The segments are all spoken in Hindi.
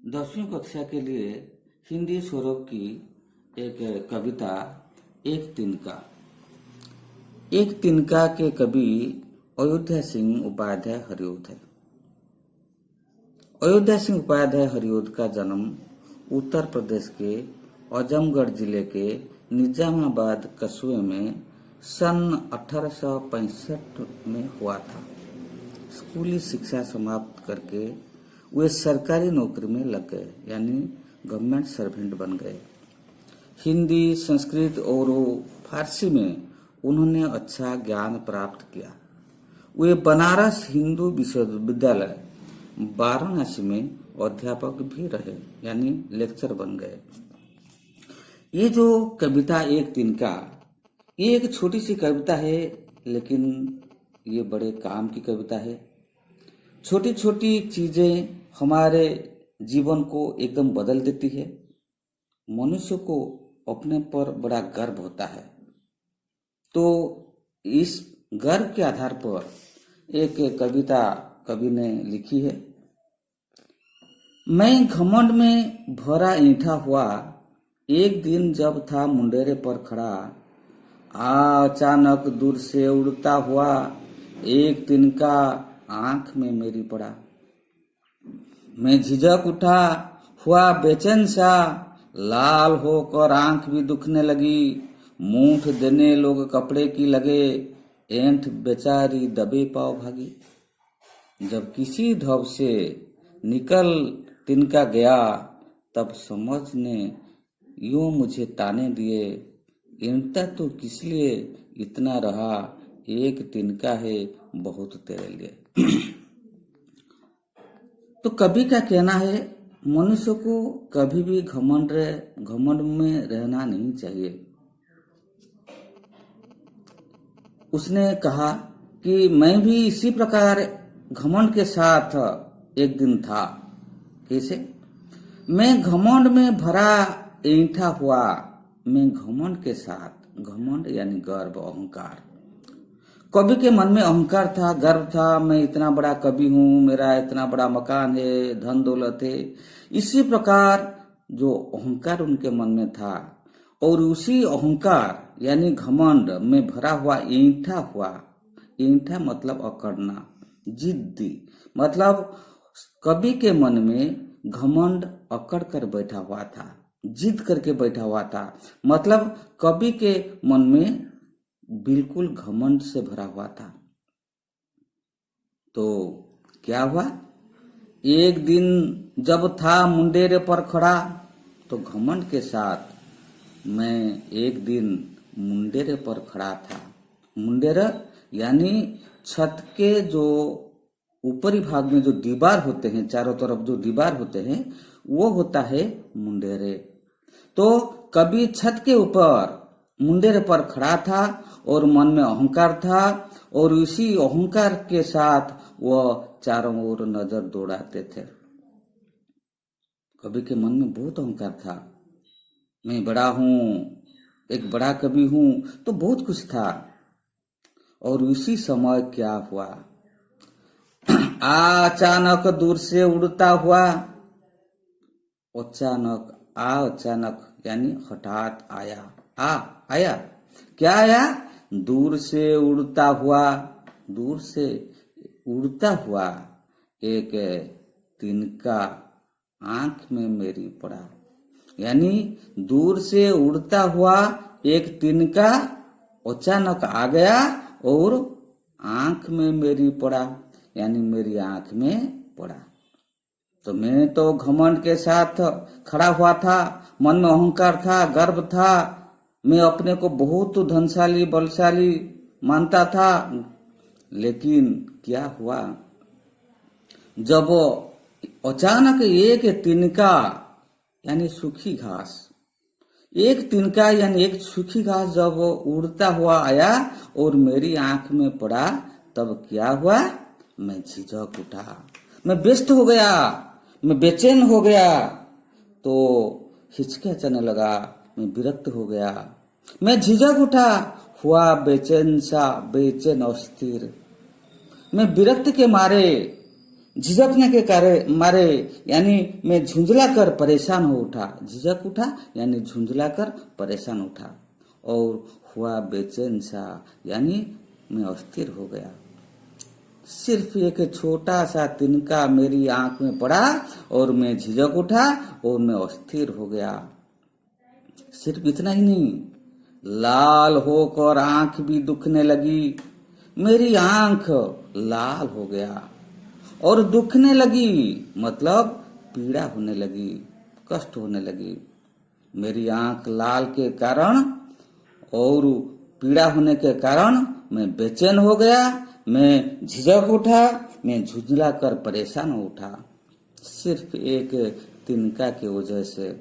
10वीं कक्षा के लिए हिंदी स्वरूप की एक कविता एक तिनका। एक तिनका के कवि अयोध्या सिंह उपाध्याय हरिऔध है। अयोध्या सिंह उपाध्याय हरिऔध का जन्म उत्तर प्रदेश के आजमगढ़ जिले के निजामाबाद कस्बे में सन 1865 में हुआ था। स्कूली शिक्षा समाप्त करके वे सरकारी नौकरी में लग गए, यानी गवर्नमेंट सर्वेंट बन गए। हिंदी, संस्कृत और फारसी में उन्होंने अच्छा ज्ञान प्राप्त किया। वे बनारस हिंदू विश्वविद्यालय वाराणसी में अध्यापक भी रहे, यानी लेक्चर बन गए। ये जो कविता एक तिनका, ये एक छोटी सी कविता है, लेकिन ये बड़े काम की कविता है। छोटी छोटी चीजें हमारे जीवन को एकदम बदल देती है। मनुष्य को अपने पर बड़ा गर्व होता है। तो इस गर्व के आधार पर एक कविता कवि ने लिखी है। मैं घमंड में भरा ईंठा हुआ, एक दिन जब था मुंडेरे पर खड़ा, अचानक दूर से उड़ता हुआ एक तिनका आंख में मेरी पड़ा। मैं झिझक उठा हुआ बेचैन सा, लाल होकर आंख भी दुखने लगी। मूठ देने लोग कपड़े की लगे, ऐंठ बेचारी दबे पाव भागी। जब किसी धब से निकल तिनका गया, तब समझ ने यूं मुझे ताने दिए, इनता तो किस लिए इतना रहा, एक तिनका है बहुत तेरे लिए। तो कवि का कहना है, मनुष्य को कभी भी घमंड में रहना नहीं चाहिए। उसने कहा कि मैं भी इसी प्रकार घमंड के साथ एक दिन था। कैसे? मैं घमंड में भरा ऐंठा हुआ, मैं घमंड के साथ, घमंड यानी गर्व, अहंकार। कवि के मन में अहंकार था, गर्व था, मैं इतना बड़ा कवि हूँ, मेरा इतना बड़ा मकान है, धन दौलत है। इसी प्रकार जो अहंकार उनके मन में था, और उसी अहंकार यानी घमंड में भरा हुआ ऐंठा हुआ, ऐंठा मतलब अकड़ना, जिद्दी, मतलब कवि के मन में घमंड अकड़ कर बैठा हुआ था, जिद करके बैठा हुआ था। मतलब कवि के मन में बिल्कुल घमंड से भरा हुआ था। तो क्या हुआ? एक दिन जब था मुंडेरे पर खड़ा, तो घमंड के साथ मैं एक दिन मुंडेरे पर खड़ा था। मुंडेरा यानी छत के जो ऊपरी भाग में जो दीवार होते हैं, चारों तरफ जो दीवार होते हैं, वो होता है मुंडेरे। तो कभी छत के ऊपर मुंडेरे पर खड़ा था और मन में अहंकार था, और इसी अहंकार के साथ वह चारों ओर नजर दौड़ाते थे। कवि के मन में बहुत अहंकार था। मैं बड़ा हूँ, एक बड़ा कवि हूँ, तो बहुत कुछ था। और उसी समय क्या हुआ? अचानक दूर से उड़ता हुआ, अचानक यानी हठात आया, आया। क्या आया? दूर से उड़ता हुआ, दूर से उड़ता हुआ एक तिनका आंख में मेरी पड़ा। यानी दूर से उड़ता हुआ एक तिनका अचानक आ गया और आंख में मेरी पड़ा, यानी मेरी आंख में पड़ा। तो मैं तो घमंड के साथ खड़ा हुआ था, मन में अहंकार था, गर्व था, मैं अपने को बहुत धनशाली, बलशाली मानता था। लेकिन क्या हुआ? जब अचानक एक तिनका यानी सूखी घास, एक तिनका यानी एक सूखी घास जब उड़ता हुआ आया और मेरी आंख में पड़ा, तब क्या हुआ? मैं झिझक उठा, मैं व्यस्त हो गया, मैं बेचैन हो गया। तो हिचकिचाने लगा, मैं विरक्त हो गया, मैं झिझक उठा हुआ बेचैन सा, बेचैन अस्थिर। मैं विरक्त के मारे झिझकने के कारण मारे यानी मैं झुंझला कर परेशान हो उठा। झिझक उठा यानी झुंझला कर परेशान उठा। और हुआ बेचैन सा यानी मैं अस्थिर हो गया। सिर्फ एक छोटा सा तिनका मेरी आंख में पड़ा और मैं झिझक उठा और मैं अस्थिर हो गया। सिर्फ इतना ही नहीं, लाल होकर आंख भी दुखने लगी। मेरी आंख लाल हो गया और दुखने लगी, मतलब पीड़ा होने लगी, कष्ट होने लगी। मेरी आंख लाल के कारण और पीड़ा होने के कारण मैं बेचैन हो गया, मैं झिझक उठा, मैं झुंझला कर परेशान हो उठा। सिर्फ एक तिनका की वजह से,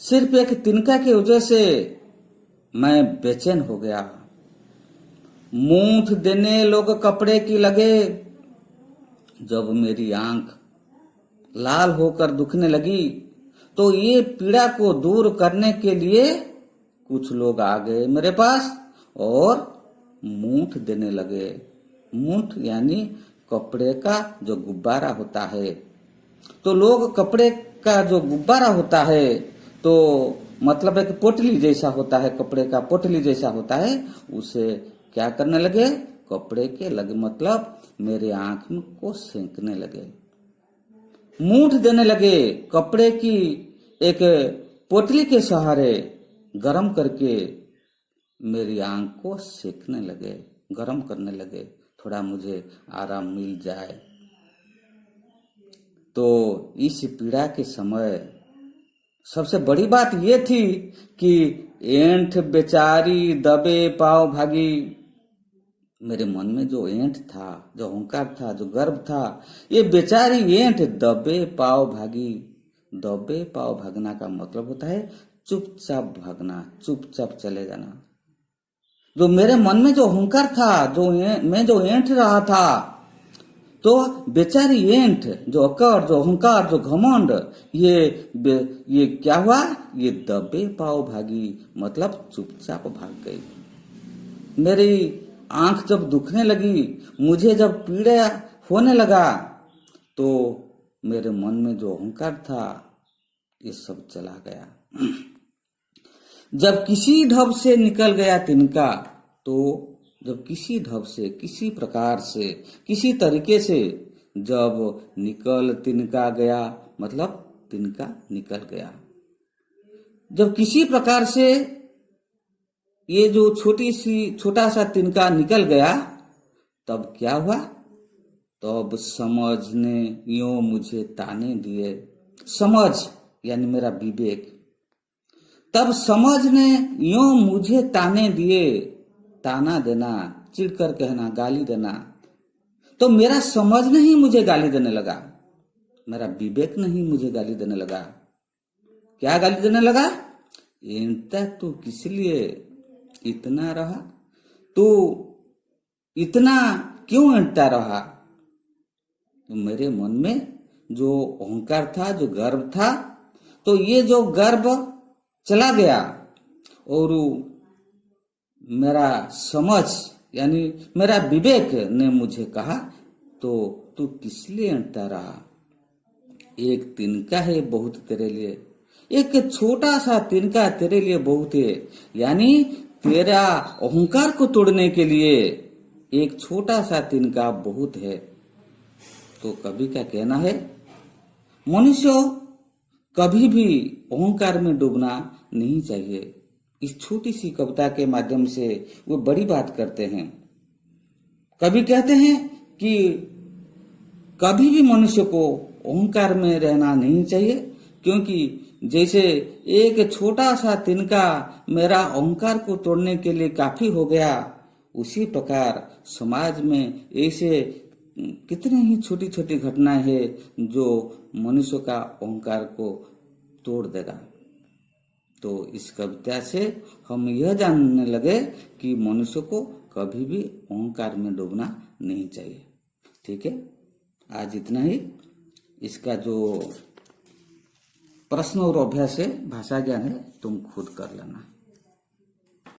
सिर्फ एक तिनका की वजह से मैं बेचैन हो गया। मूठ देने लोग कपड़े की लगे। जब मेरी आंख लाल होकर दुखने लगी तो ये पीड़ा को दूर करने के लिए कुछ लोग आ गए मेरे पास और मूठ देने लगे। मूठ यानी कपड़े का जो गुब्बारा होता है। तो लोग कपड़े का जो गुब्बारा होता है, तो मतलब एक पोटली जैसा होता है, कपड़े का पोटली जैसा होता है, उसे क्या करने लगे, कपड़े के लगे, मतलब मेरे आंख में को सेंकने लगे, मूठ देने लगे। कपड़े की एक पोटली के सहारे गरम करके मेरी आंख को सेकने लगे, गरम करने लगे, थोड़ा मुझे आराम मिल जाए। तो इस पीड़ा के समय सबसे बड़ी बात ये थी कि ऐंठ बेचारी दबे पाव भागी। मेरे मन में जो ऐंठ था, जो अहंकार था, जो गर्व था, ये बेचारी ऐंठ दबे पाव भागी। दबे पाव भागना का मतलब होता है चुपचाप भागना, चुपचाप चले जाना। जो मेरे मन में जो अहंकार था, मैं जो ऐंठ रहा था, तो बेचारी ऐंठ, जो अकड़, जो अहंकार, जो घमंड, ये क्या हुआ, ये दबे पाव भागी, मतलब चुपचाप भाग गई। मेरी आंख जब दुखने लगी, मुझे जब पीड़ा होने लगा, तो मेरे मन में जो अहंकार था ये सब चला गया। जब किसी ढब से निकल गया तिनका, तो जब किसी ढब से, किसी प्रकार से, किसी तरीके से जब निकल तिनका गया, मतलब तिनका निकल गया। जब किसी प्रकार से ये जो छोटा सा तिनका निकल गया, तब क्या हुआ, तब समझ ने यूं मुझे ताने दिए। समझ यानी मेरा विवेक, तब समझ ने यूं मुझे ताने दिए। ताना देना, चिढ़कर कहना, गाली देना। तो मेरा समझ नहीं मुझे गाली देने लगा, मेरा विवेक नहीं मुझे गाली देने लगा। क्या गाली देने लगा, ऐंठता तू किस लिए, इतना रहा, तू इतना क्यों ऐंठता रहा। तो मेरे मन में जो अहंकार था, जो गर्व था, तो ये जो गर्व चला गया और मेरा समझ यानी मेरा विवेक ने मुझे कहा, तो तू किस लिए ऐंठता रहा। एक तिनका है बहुत तेरे लिए, एक छोटा सा तिनका तेरे लिए बहुत है। यानी तेरा अहंकार को तोड़ने के लिए एक छोटा सा तिनका बहुत है। तो कवि का कहना है, मनुष्य कभी भी अहंकार में डूबना नहीं चाहिए। इस छोटी सी कविता के माध्यम से वो बड़ी बात करते हैं। कवि कहते हैं कि कभी भी मनुष्य को अहंकार में रहना नहीं चाहिए, क्योंकि जैसे एक छोटा सा तिनका मेरा अहंकार को तोड़ने के लिए काफी हो गया, उसी प्रकार समाज में ऐसे कितने ही छोटी छोटी घटनाएं हैं जो मनुष्य का अहंकार को तोड़ देगा। तो इस कविता से हम यह जानने लगे कि मनुष्य को कभी भी अहंकार में डूबना नहीं चाहिए। ठीक है, आज इतना ही। इसका जो प्रश्न और अभ्यास है, भाषा ज्ञान है, तुम खुद कर लेना।